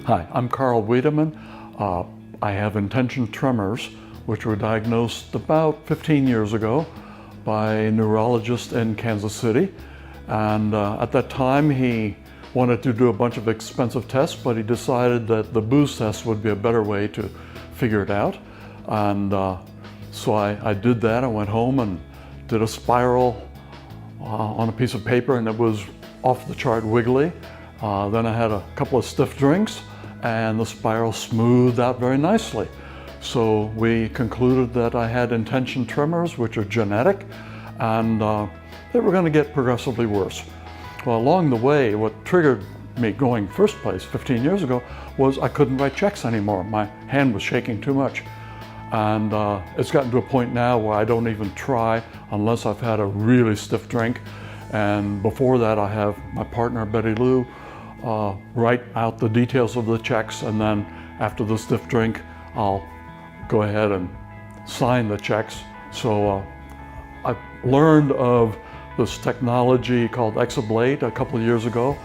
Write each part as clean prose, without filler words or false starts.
Hi, I'm Karl Wiedemann. I have intention tremors, which were diagnosed about 15 years ago by a neurologist in Kansas City. And at that time, he wanted to do a bunch of expensive tests, but he decided that the booze test would be a better way to figure it out. And so I did that. I went home and did a spiral on a piece of paper, and it was off the chart wiggly. Then I had a couple of stiff drinks, and the spiral smoothed out very nicely. So we concluded that I had intention tremors, which are genetic, and they were going to get progressively worse. Well, along the way, what triggered me going first place 15 years ago was I couldn't write checks anymore. My hand was shaking too much. And it's gotten to a point now where I don't even try unless I've had a really stiff drink. And before that, I have my partner, Betty Lou, write out the details of the checks, and then after the stiff drink, I'll go ahead and sign the checks. So I learned of this technology called Exablate a couple of years ago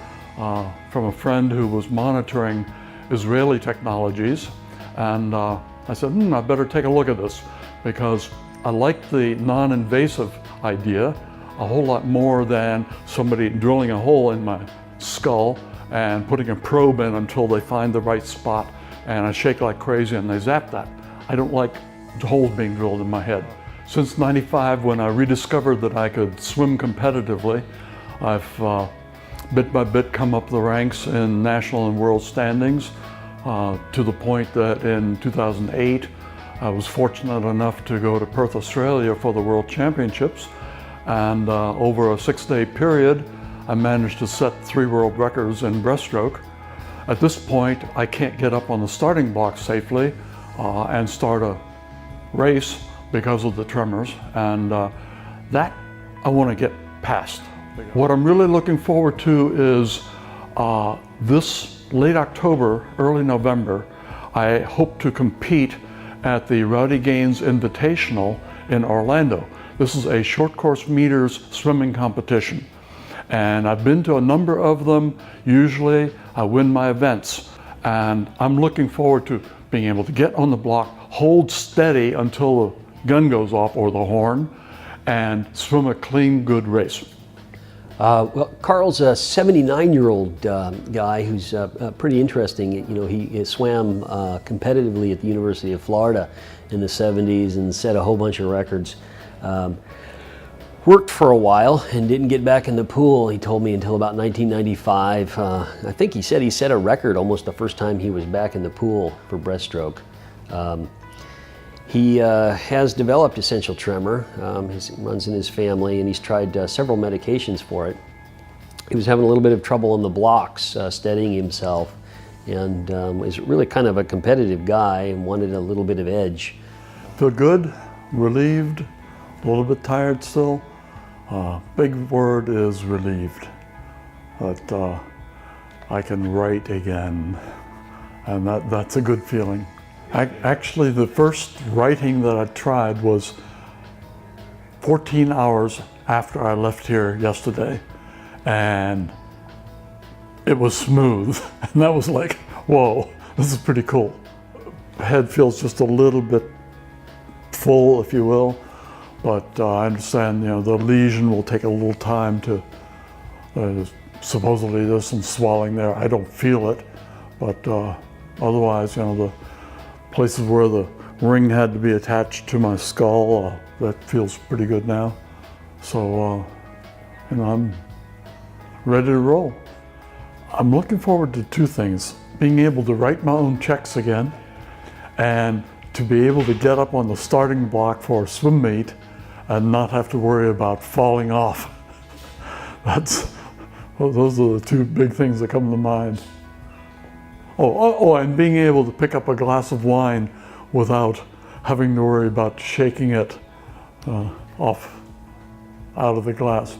from a friend who was monitoring Israeli technologies, and I said, I better take a look at this, because I like the non-invasive idea a whole lot more than somebody drilling a hole in my skull and putting a probe in until they find the right spot, and I shake like crazy and they zap that. I don't like holes being drilled in my head. Since '95, when I rediscovered that I could swim competitively, I've bit by bit come up the ranks in national and world standings, to the point that in 2008, I was fortunate enough to go to Perth, Australia for the World Championships. And over a 6-day period, I managed to set 3 world records in breaststroke. At this point, I can't get up on the starting block safely and start a race because of the tremors, and that I want to get past. What I'm really looking forward to is this late October, early November, I hope to compete at the Rowdy Gaines Invitational in Orlando. This is a short course meters swimming competition, and I've been to a number of them. Usually I win my events, and I'm looking forward to being able to get on the block, hold steady until the gun goes off or the horn, and swim a clean, good race. Well, Karl's a 79-year-old guy who's pretty interesting. You know, he swam competitively at the University of Florida in the 70s and set a whole bunch of records. Worked for a while and didn't get back in the pool, he told me, until about 1995. I think he said he set a record almost the first time he was back in the pool for breaststroke. He has developed essential tremor. He runs in his family, and he's tried several medications for it. He was having a little bit of trouble on the blocks, steadying himself, and is really kind of a competitive guy and wanted a little bit of edge. Feel good, relieved, a little bit tired still. Big word is relieved, that I can write again, and that's a good feeling. Actually, the first writing that I tried was 14 hours after I left here yesterday, and it was smooth, and that was like, whoa, this is pretty cool. Head feels just a little bit full, if you will, but I understand, you know, the lesion will take a little time to, supposedly there's some swelling there. I don't feel it, but otherwise, you know, the places where the ring had to be attached to my skull, that feels pretty good now. So, you know, I'm ready to roll. I'm looking forward to 2 things: being able to write my own checks again, and to be able to get up on the starting block for a swim meet and not have to worry about falling off. Those are the 2 big things that come to mind. Oh, and being able to pick up a glass of wine without having to worry about shaking it off out of the glass.